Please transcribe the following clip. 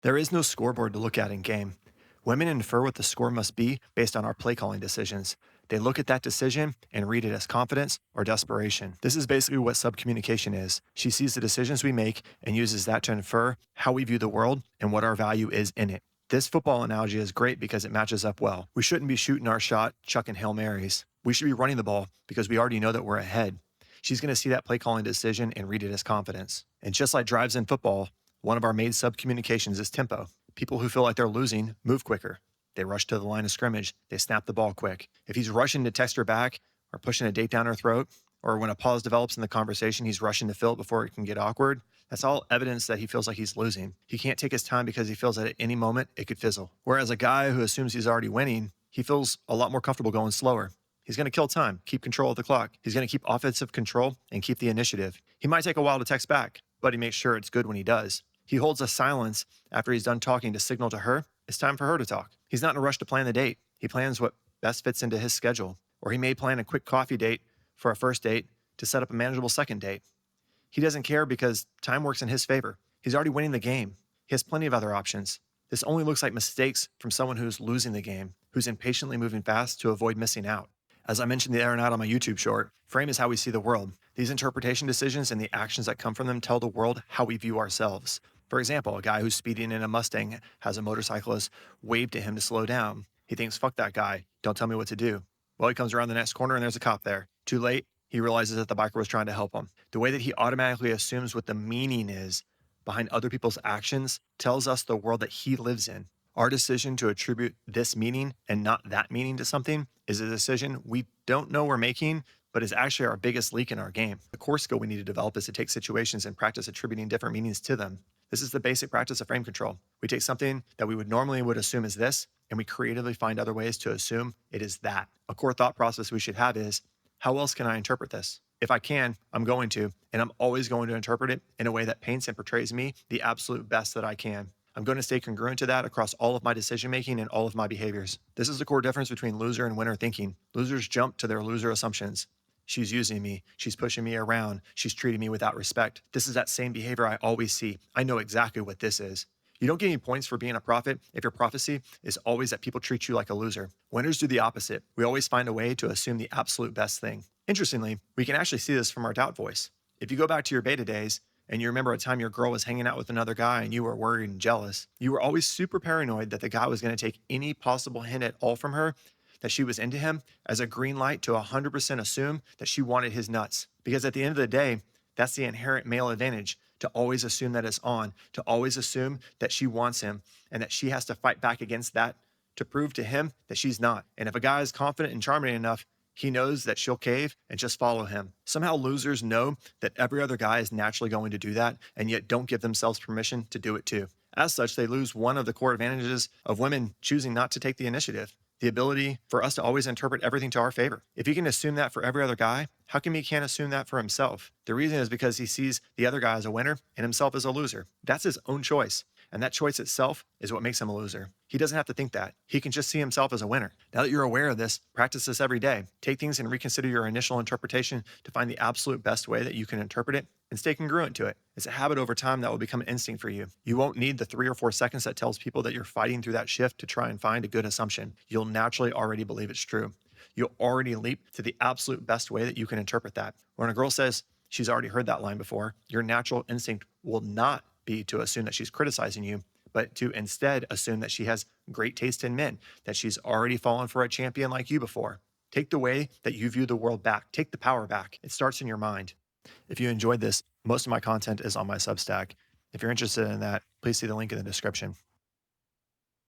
There is no scoreboard to look at in game. Women infer what the score must be based on our play calling decisions. They look at that decision and read it as confidence or desperation. This is basically what subcommunication is. She sees the decisions we make and uses that to infer how we view the world and what our value is in it. This football analogy is great because it matches up well. We shouldn't be shooting our shot, chucking Hail Marys. We should be running the ball because we already know that we're ahead. She's going to see that play calling decision and read it as confidence. And just like drives in football, one of our main subcommunications is tempo. People who feel like they're losing move quicker. They rush to the line of scrimmage. They snap the ball quick. If he's rushing to text her back or pushing a date down her throat, or when a pause develops in the conversation, he's rushing to fill it before it can get awkward, that's all evidence that he feels like he's losing. He can't take his time because he feels that at any moment it could fizzle. Whereas a guy who assumes he's already winning, he feels a lot more comfortable going slower. He's going to kill time, keep control of the clock. He's going to keep offensive control and keep the initiative. He might take a while to text back, but he makes sure it's good when he does. He holds a silence after he's done talking to signal to her it's time for her to talk. He's not in a rush to plan the date. He plans what best fits into his schedule. Or he may plan a quick coffee date for a first date to set up a manageable second date. He doesn't care because time works in his favor. He's already winning the game. He has plenty of other options. This only looks like mistakes from someone who's losing the game, who's impatiently moving fast to avoid missing out. As I mentioned the other night on my YouTube short, frame is how we see the world. These interpretation decisions and the actions that come from them tell the world how we view ourselves. For example, a guy who's speeding in a Mustang has a motorcyclist wave to him to slow down. He thinks, fuck that guy, don't tell me what to do. Well, he comes around the next corner and there's a cop there. Too late, he realizes that the biker was trying to help him. The way that he automatically assumes what the meaning is behind other people's actions tells us the world that he lives in. Our decision to attribute this meaning and not that meaning to something is a decision we don't know we're making, but is actually our biggest leak in our game. The core skill we need to develop is to take situations and practice attributing different meanings to them. This is the basic practice of frame control. We take something that we would normally assume is this, and we creatively find other ways to assume it is that. A core thought process we should have is, how else can I interpret this? If I can, I'm going to, and I'm always going to interpret it in a way that paints and portrays me the absolute best that I can. I'm going to stay congruent to that across all of my decision-making and all of my behaviors. This is the core difference between loser and winner thinking. Losers jump to their loser assumptions. She's using me. She's pushing me around. She's treating me without respect. This is that same behavior I always see. I know exactly what this is. You don't get any points for being a prophet if your prophecy is always that people treat you like a loser. Winners do the opposite. We always find a way to assume the absolute best thing. Interestingly, we can actually see this from our doubt voice. If you go back to your beta days and you remember a time your girl was hanging out with another guy and you were worried and jealous, you were always super paranoid that the guy was going to take any possible hint at all from her that she was into him as a green light to 100% assume that she wanted his nuts. Because at the end of the day, that's the inherent male advantage, to always assume that it's on, to always assume that she wants him and that she has to fight back against that to prove to him that she's not. And if a guy is confident and charming enough, he knows that she'll cave and just follow him. Somehow losers know that every other guy is naturally going to do that and yet don't give themselves permission to do it too. As such, they lose one of the core advantages of women choosing not to take the initiative. The ability for us to always interpret everything to our favor. If he can assume that for every other guy, how come he can't assume that for himself? The reason is because he sees the other guy as a winner and himself as a loser. That's his own choice. And that choice itself is what makes him a loser. He doesn't have to think that. He can just see himself as a winner. Now that you're aware of this, practice this every day. Take things and reconsider your initial interpretation to find the absolute best way that you can interpret it and stay congruent to it. It's a habit over time that will become an instinct for you. You won't need the 3 or 4 seconds that tells people that you're fighting through that shift to try and find a good assumption. You'll naturally already believe it's true. You'll already leap to the absolute best way that you can interpret that. When a girl says she's already heard that line before, your natural instinct will not be to assume that she's criticizing you, but to instead assume that she has great taste in men, that she's already fallen for a champion like you before. Take the way that you view the world back. Take the power back. It starts in your mind. If you enjoyed this, most of my content is on my Substack. If you're interested in that, please see the link in the description.